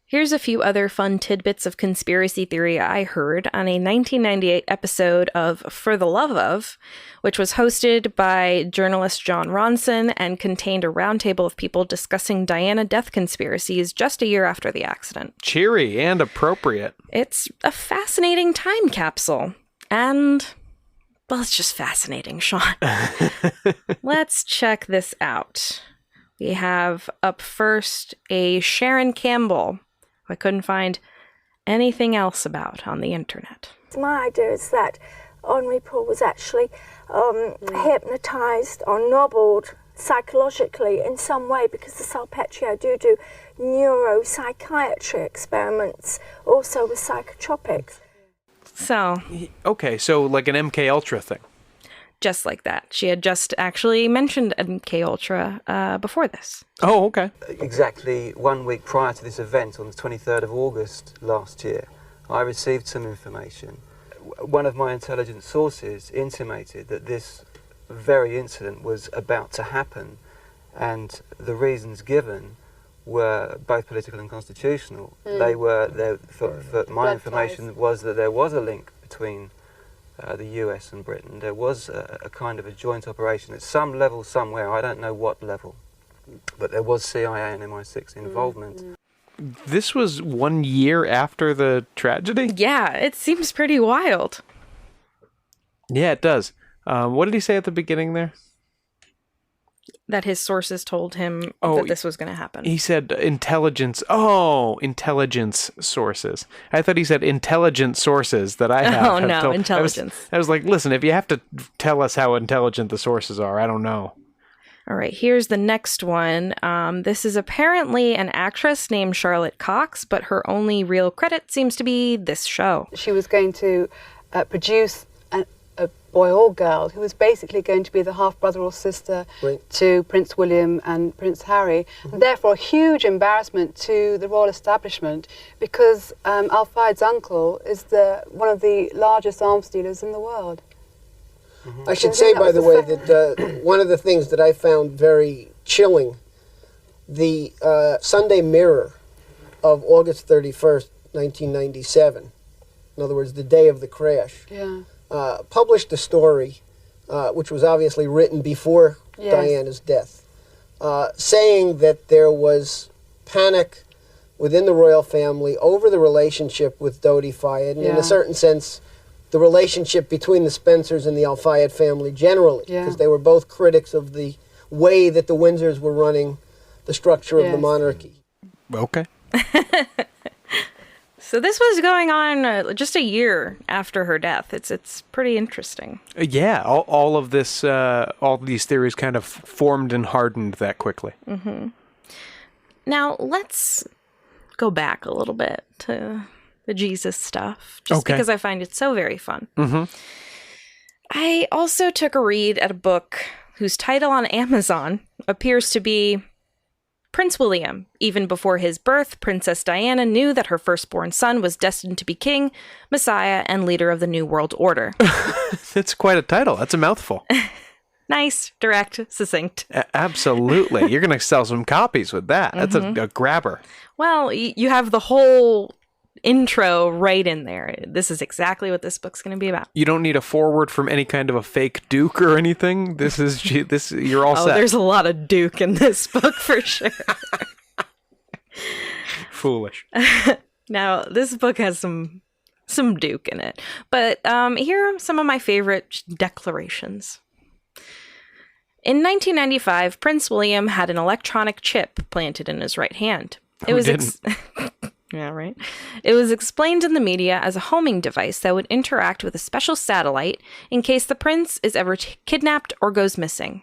Here's a few other fun tidbits of conspiracy theory I heard on a 1998 episode of For the Love of, which was hosted by journalist John Ronson and contained a roundtable of people discussing Diana death conspiracies just a year after the accident. Cheery and appropriate. It's a fascinating time capsule. And, well, it's just fascinating, Sean. Let's check this out. We have up first a Sharon Campbell, I couldn't find anything else about on the internet. My idea is that Henri Paul was actually hypnotized or nobbled psychologically in some way because the Salpetrio do neuropsychiatry experiments also with psychotropics. So. Okay, so like an MK Ultra thing. Just like that. She had just actually mentioned MK Ultra before this. Oh, okay. Exactly 1 week prior to this event, on the 23rd of August last year, I received some information. One of my intelligence sources intimated that this very incident was about to happen, and the reasons given were both political and constitutional. They were there for my information was that there was a link between the US and Britain. There was a kind of a joint operation at some level somewhere, I don't know what level, but there was CIA and MI6 involvement. This was 1 year after the tragedy? Yeah, it seems pretty wild. Yeah, it does. What did he say at the beginning there? That his sources told him that this was going to happen. He said intelligence. Oh, intelligence sources. I thought he said intelligent sources that I have. Oh, no, intelligence. I was like, listen, if you have to tell us how intelligent the sources are, I don't know. All right, here's the next one. This is apparently an actress named Charlotte Cox, but her only real credit seems to be this show. She was going to produce a boy or girl who was basically going to be the half-brother or sister to Prince William and Prince Harry, and therefore a huge embarrassment to the royal establishment because Al-Fayed's uncle is one of the largest arms dealers in the world. I should say, by the way, that one of the things that I found very chilling, the Sunday Mirror of August 31st, 1997, in other words, the day of the crash, published a story, which was obviously written before Diana's death, saying that there was panic within the royal family over the relationship with Dodi Fayed, and in a certain sense, the relationship between the Spencers and the Al Fayed family generally, because they were both critics of the way that the Windsors were running the structure of the monarchy. Okay. So this was going on just a year after her death. It's pretty interesting. Yeah, all of this, all these theories kind of formed and hardened that quickly. Mm-hmm. Now let's go back a little bit to the Jesus stuff, just because I find it so very fun. Mm-hmm. I also took a read at a book whose title on Amazon appears to be Prince William. Even before his birth, Princess Diana knew that her firstborn son was destined to be king, messiah, and leader of the New World Order. That's quite a title. That's a mouthful. Nice, direct, succinct. Absolutely. You're going to sell some copies with that. That's a grabber. Well, you have the whole intro right in there. This is exactly what this book's going to be about. You don't need a foreword from any kind of a fake duke or anything. You're all set. There's a lot of duke in this book for sure. Foolish. Now, this book has some duke in it. But here are some of my favorite declarations. In 1995, Prince William had an electronic chip planted in his right hand. Who didn't? Yeah, right. It was explained in the media as a homing device that would interact with a special satellite in case the prince is ever kidnapped or goes missing.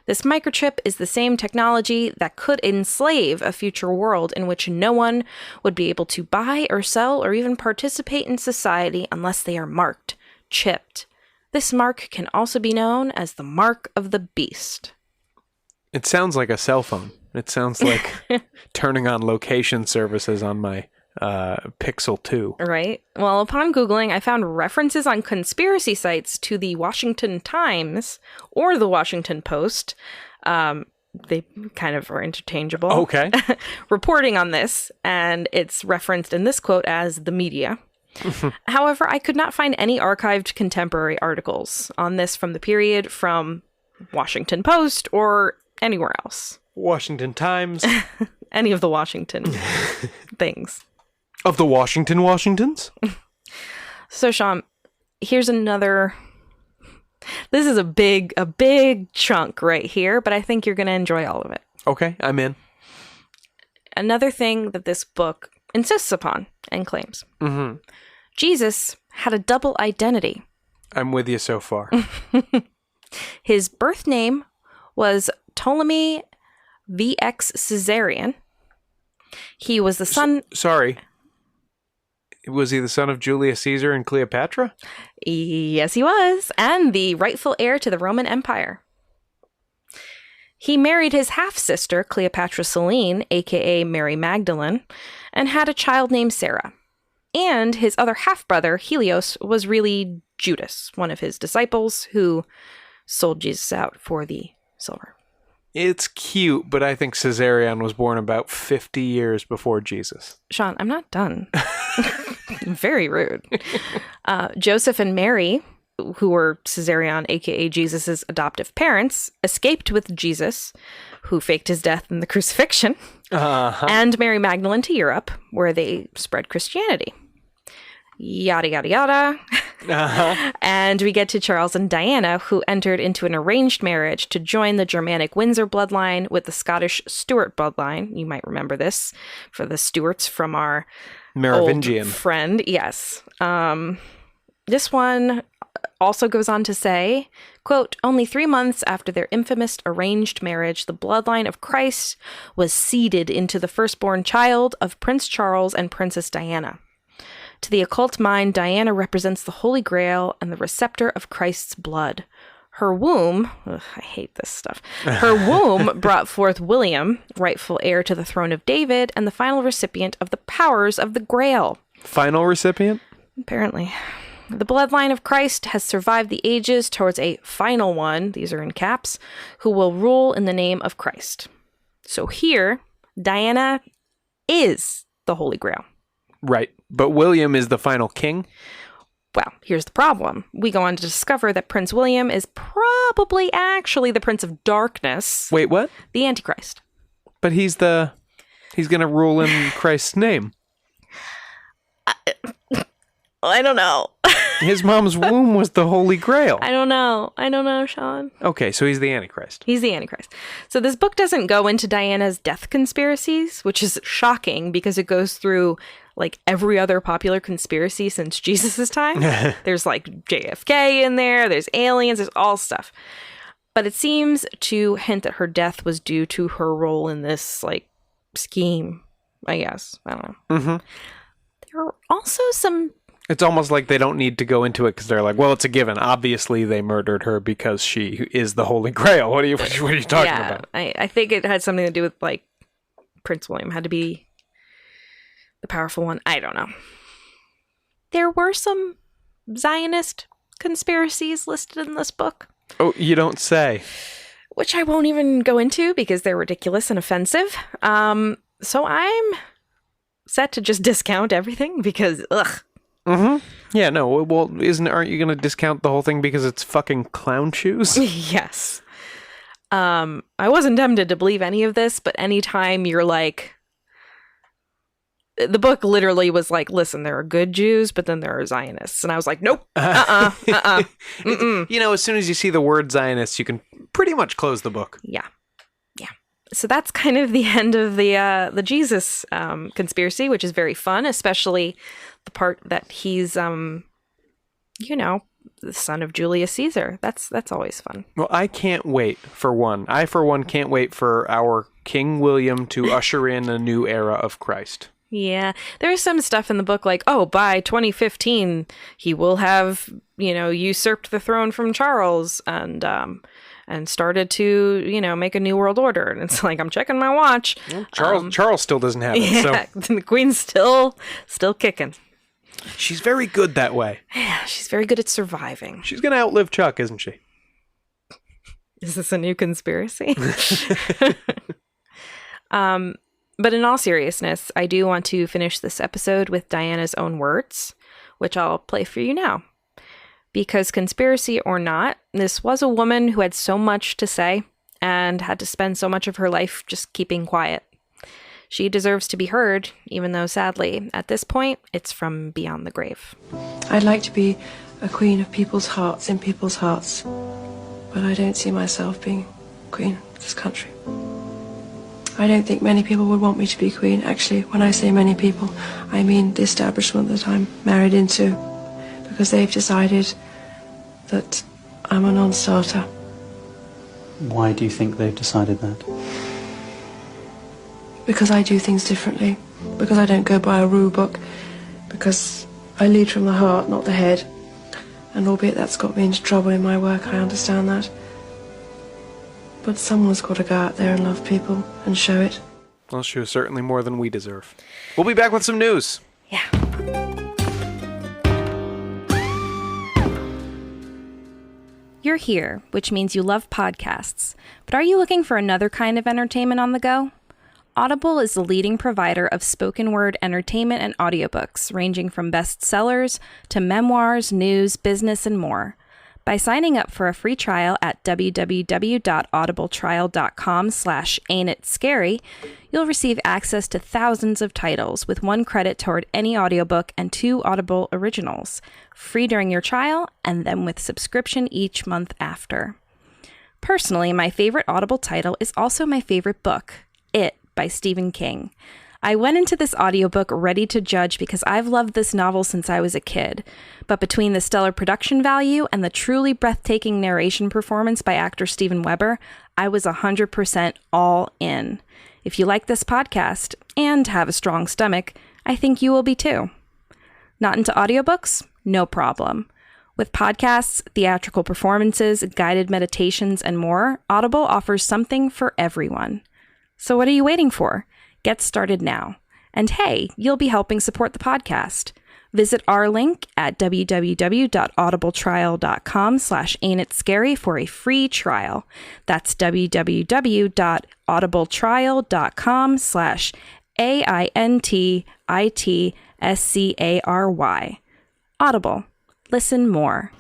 This microchip is the same technology that could enslave a future world in which no one would be able to buy or sell or even participate in society unless they are marked, chipped. This mark can also be known as the mark of the beast. It sounds like a cell phone. It sounds like turning on location services on my Pixel 2. Right. Well, upon Googling, I found references on conspiracy sites to the Washington Times or the Washington Post. They kind of are interchangeable. Okay. Reporting on this, and it's referenced in this quote as the media. However, I could not find any archived contemporary articles on this from the period from Washington Post or anywhere else. Washington Times. Any of the Washington things. Of the Washingtons? So, Sean, here's another... This is a big chunk right here, but I think you're going to enjoy all of it. Okay, I'm in. Another thing that this book insists upon and claims. Mm-hmm. Jesus had a double identity. I'm with you so far. His birth name was Ptolemy VX Caesarion. He was the son... Sorry. Was he the son of Julius Caesar and Cleopatra? Yes, he was. And the rightful heir to the Roman Empire. He married his half-sister, Cleopatra Selene, a.k.a. Mary Magdalene, and had a child named Sarah. And his other half-brother, Helios, was really Judas, one of his disciples, who sold Jesus out for the silver. It's cute, but I think Caesarion was born about 50 years before Jesus. Sean, I'm not done. Very rude. Joseph and Mary, who were Caesarion, a.k.a. Jesus' adoptive parents, escaped with Jesus, who faked his death in the crucifixion, and Mary Magdalene to Europe, where they spread Christianity. Yada, yada, yada. And we get to Charles and Diana, who entered into an arranged marriage to join the Germanic Windsor bloodline with the Scottish Stuart bloodline. You might remember this for the Stuarts from our Merovingian old friend. Yes. This one also goes on to say, quote, only 3 months after their infamous arranged marriage, the bloodline of Christ was seeded into the firstborn child of Prince Charles and Princess Diana. To the occult mind, Diana represents the Holy Grail and the receptor of Christ's blood. Her womb, I hate this stuff, her womb brought forth William, rightful heir to the throne of David, and the final recipient of the powers of the Grail. Final recipient? Apparently. The bloodline of Christ has survived the ages towards a final one, these are in caps, who will rule in the name of Christ. So here, Diana is the Holy Grail. Right. But William is the final king? Well, here's the problem. We go on to discover that Prince William is probably actually the Prince of Darkness. Wait, what? The Antichrist. But he's going to rule in Christ's name. I don't know. His mom's womb was the Holy Grail. I don't know, Sean. Okay, so he's the Antichrist. He's the Antichrist. So this book doesn't go into Diana's death conspiracies, which is shocking because it goes through like every other popular conspiracy since Jesus' time. There's like JFK in there, there's aliens, there's all stuff. But it seems to hint that her death was due to her role in this like scheme, I guess. I don't know. Mm-hmm. There are also some It's almost like they don't need to go into it because they're like, well, it's a given. Obviously, they murdered her because she is the Holy Grail. What are you talking about? I think it had something to do with, like, Prince William had to be the powerful one. I don't know. There were some Zionist conspiracies listed in this book. Oh, you don't say. Which I won't even go into because they're ridiculous and offensive. So I'm set to just discount everything because, ugh. Mm-hmm. Yeah, no, well, aren't you going to discount the whole thing because it's fucking clown shoes? Yes. I wasn't tempted to believe any of this, but anytime you're like, the book literally was like, listen, there are good Jews, but then there are Zionists. And I was like, nope, You know, as soon as you see the word Zionists, you can pretty much close the book. Yeah. So that's kind of the end of the Jesus conspiracy, which is very fun, especially the part that he's, the son of Julius Caesar. That's always fun. Well, I can't wait, for one. I, for one, can't wait for our King William to usher in a new era of Christ. Yeah, there's some stuff in the book like, oh, by 2015, he will have, usurped the throne from Charles and started to, make a new world order. And it's like, I'm checking my watch. Well, Charles still doesn't have it. Yeah, So. The Queen's still kicking. She's very good that way. Yeah, she's very good at surviving. She's going to outlive Chuck, isn't she? Is this a new conspiracy? But in all seriousness, I do want to finish this episode with Diana's own words, which I'll play for you now. Because conspiracy or not, this was a woman who had so much to say and had to spend so much of her life just keeping quiet. She deserves to be heard, even though sadly, at this point, it's from beyond the grave. I'd like to be a queen of people's hearts, in people's hearts. But I don't see myself being queen of this country. I don't think many people would want me to be queen. Actually, when I say many people, I mean the establishment that I'm married into. Because they've decided that I'm a non-starter. Why do you think they've decided that? Because I do things differently. Because I don't go by a rule book. Because I lead from the heart, not the head. And albeit that's got me into trouble in my work, I understand that. But someone's got to go out there and love people and show it. Well, she was certainly more than we deserve. We'll be back with some news. Yeah. You're here, which means you love podcasts. But are you looking for another kind of entertainment on the go? Audible is the leading provider of spoken word entertainment and audiobooks, ranging from bestsellers to memoirs, news, business, and more. By signing up for a free trial at www.audibletrial.com/ain'titscary, you'll receive access to thousands of titles with 1 credit toward any audiobook and 2 Audible originals, free during your trial and then with subscription each month after. Personally, my favorite Audible title is also my favorite book, It by Stephen King. I went into this audiobook ready to judge because I've loved this novel since I was a kid. But between the stellar production value and the truly breathtaking narration performance by actor Steven Weber, I was 100% all in. If you like this podcast and have a strong stomach, I think you will be too. Not into audiobooks? No problem. With podcasts, theatrical performances, guided meditations, and more, Audible offers something for everyone. So what are you waiting for? Get started now. And hey, you'll be helping support the podcast. Visit our link at www.audibletrial.com/ain'titscary for a free trial. That's www.audibletrial.com/ain'titscary. Audible. Listen more.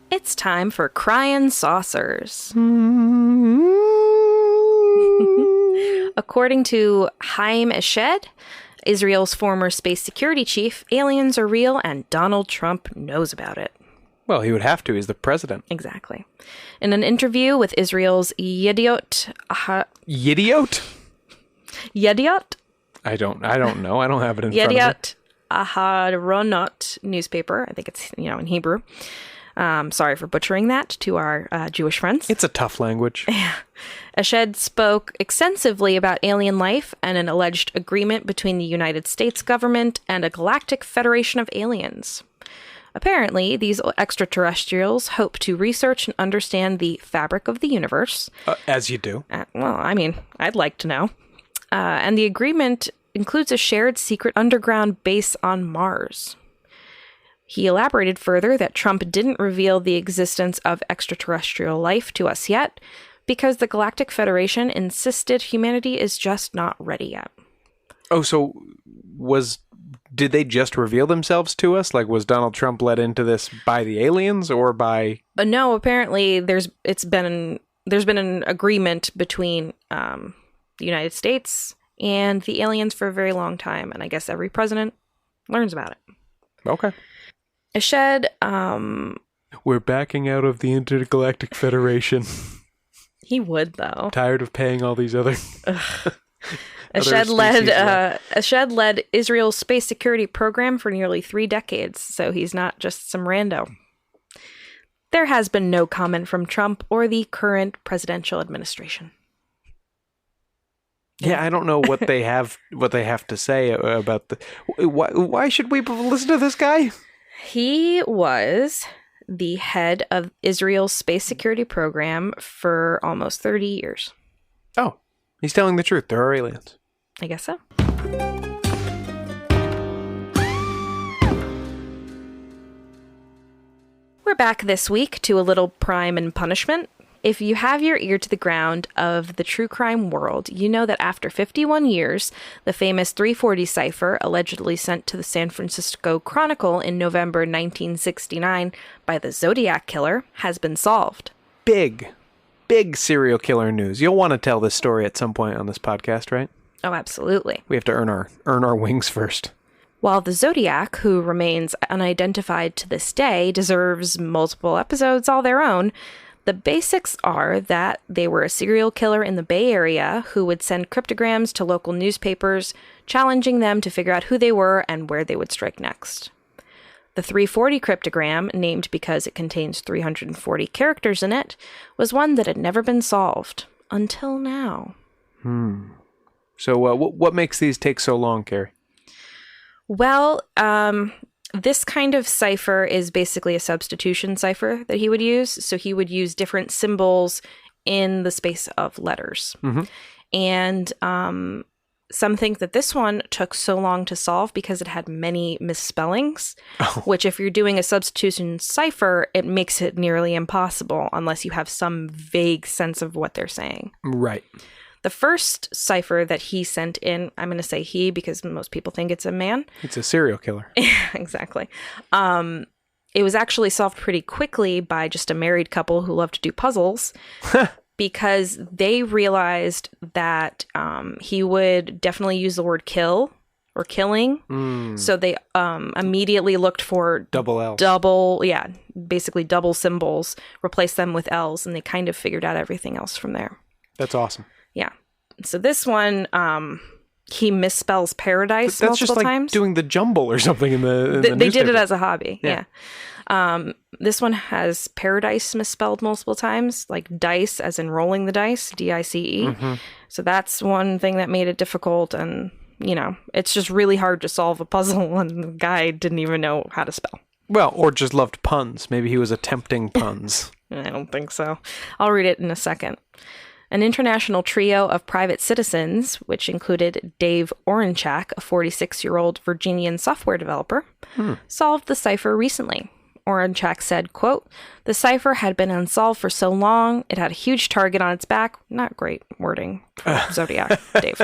It's time for Cryin' Saucers. According to Haim Eshed, Israel's former space security chief, aliens are real and Donald Trump knows about it. Well, he would have to. He's the president. Exactly. In an interview with Israel's Yediot? Yediot? I don't know. I don't have it in front of me. Yediot Aharonot newspaper. I think it's, in Hebrew. Sorry for butchering that to our Jewish friends. It's a tough language. Ashed spoke extensively about alien life and an alleged agreement between the United States government and a galactic federation of aliens. Apparently, these extraterrestrials hope to research and understand the fabric of the universe. As you do. Well, I mean, I'd like to know. And the agreement includes a shared secret underground base on Mars. He elaborated further that Trump didn't reveal the existence of extraterrestrial life to us yet because the Galactic Federation insisted humanity is just not ready yet. Oh, so did they just reveal themselves to us? Like, was Donald Trump led into this by the aliens or by... No, apparently there's been an agreement between the United States and the aliens for a very long time, and I guess every president learns about it. Okay. Ashed, we're backing out of the Intergalactic Federation. He would, though. Tired of paying all these other... Ashed led Israel's space security program for nearly 3 decades, so he's not just some rando. There has been no comment from Trump or the current presidential administration. Yeah, I don't know what they have to say about the... Why should we listen to this guy? He was the head of Israel's space security program for almost 30 years. Oh, he's telling the truth. There are aliens. I guess so. We're back this week to a little Prime and Punishment. If you have your ear to the ground of the true crime world, you know that after 51 years, the famous 340 cipher, allegedly sent to the San Francisco Chronicle in November 1969 by the Zodiac Killer, has been solved. Big serial killer news. You'll want to tell this story at some point on this podcast, right? Oh, absolutely. We have to earn our wings first. While the Zodiac, who remains unidentified to this day, deserves multiple episodes all their own, the basics are that they were a serial killer in the Bay Area who would send cryptograms to local newspapers, challenging them to figure out who they were and where they would strike next. The 340 cryptogram, named because it contains 340 characters in it, was one that had never been solved until now. So what makes these take so long, Carrie? Well, this kind of cipher is basically a substitution cipher that he would use. So he would use different symbols in the space of letters. Mm-hmm. And some think that this one took so long to solve because it had many misspellings, which if you're doing a substitution cipher, it makes it nearly impossible unless you have some vague sense of what they're saying. Right. The first cipher that he sent in, I'm going to say he because most people think it's a man. It's a serial killer. Exactly. It was actually solved pretty quickly by just a married couple who love to do puzzles because they realized that he would definitely use the word kill or killing. So they immediately looked for double symbols, replaced them with L's, and they kind of figured out everything else from there. That's awesome. Yeah. So this one, he misspells paradise multiple times. That's just like times. doing the jumble or something in the They did it as a hobby. Yeah. This one has paradise misspelled multiple times, like dice as in rolling the dice, D-I-C-E. Mm-hmm. So that's one thing that made it difficult. And, it's just really hard to solve a puzzle and the guy didn't even know how to spell. Well, or just loved puns. Maybe he was attempting puns. I don't think so. I'll read it in a second. An international trio of private citizens, which included Dave Orenchak, a 46-year-old Virginian software developer, solved the cipher recently. Orenchak said, quote, "The cipher had been unsolved for so long, it had a huge target on its back." Not great wording for Zodiac, Dave.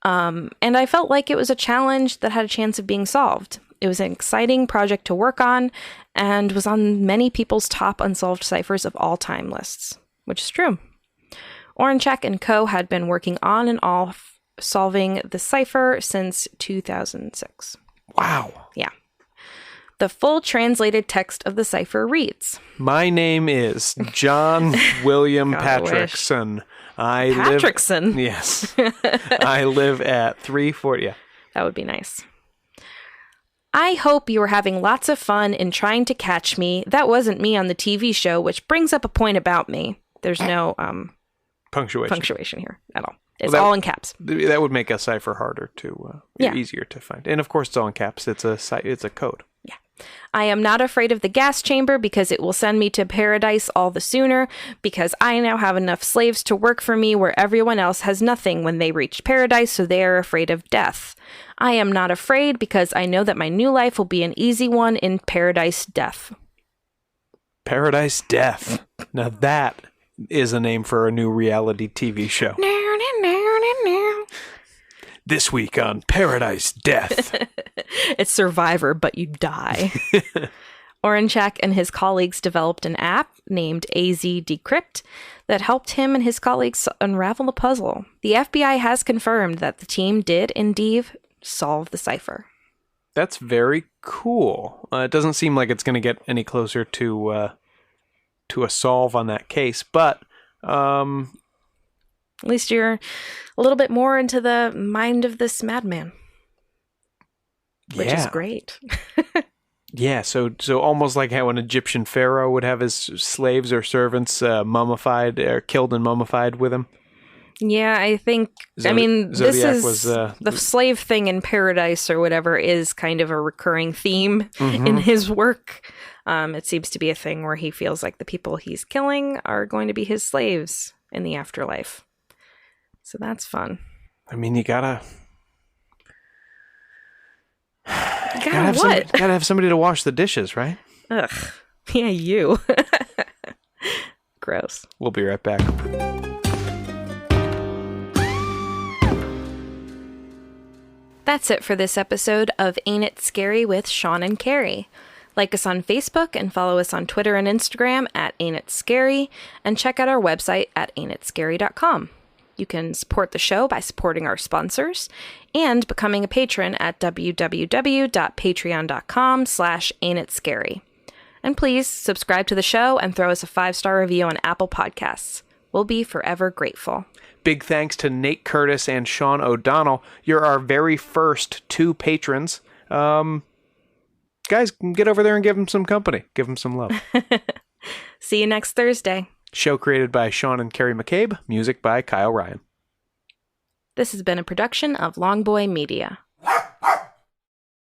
And I felt like it was a challenge that had a chance of being solved. It was an exciting project to work on and was on many people's top unsolved ciphers of all time lists, which is true. Orenchak and co. had been working on and off solving the cipher since 2006. Wow. Yeah. The full translated text of the cipher reads, "My name is John William Patrickson. Patrickson? Yes. I live at 340. Yeah. That would be nice. I hope you were having lots of fun in trying to catch me. That wasn't me on the TV show, which brings up a point about me. There's no punctuation here at all. It's all in caps. That would make a cipher harder to, easier to find. And of course, it's all in caps. It's a code. Yeah. I am not afraid of the gas chamber because it will send me to paradise all the sooner, because I now have enough slaves to work for me where everyone else has nothing when they reach paradise, so they are afraid of death. I am not afraid because I know that my new life will be an easy one in paradise death. Paradise Death. Now that is a name for a new reality TV show. This week on Paradise Death. It's Survivor, but you die. Oranchak and his colleagues developed an app named AZ Decrypt that helped him and his colleagues unravel the puzzle. The FBI has confirmed that the team did indeed solve the cipher. That's very cool. It doesn't seem like it's going to get any closer to a solve on that case, but at least you're a little bit more into the mind of this madman, which is great. Yeah, so almost like how an Egyptian pharaoh would have his slaves or servants mummified or killed and mummified with him. Yeah, I think, Zodiac this is was, the slave thing in paradise or whatever is kind of a recurring theme in his work. It seems to be a thing where he feels like the people he's killing are going to be his slaves in the afterlife. So that's fun. I mean, you gotta have somebody to wash the dishes, right? Ugh. Yeah, you. Gross. We'll be right back. That's it for this episode of Ain't It Scary with Sean and Carrie. Like us on Facebook and follow us on Twitter and Instagram at Ain't It Scary, and check out our website at ain'titscary.com. You can support the show by supporting our sponsors and becoming a patron at www.patreon.com/ain'titscary. And please subscribe to the show and throw us a 5-star review on Apple Podcasts. We'll be forever grateful. Big thanks to Nate Curtis and Sean O'Donnell. You're our very first 2 patrons. Guys, get over there and give them some company. Give them some love. See you next Thursday. Show created by Sean and Carrie McCabe. Music by Kyle Ryan. This has been a production of Longboy Media.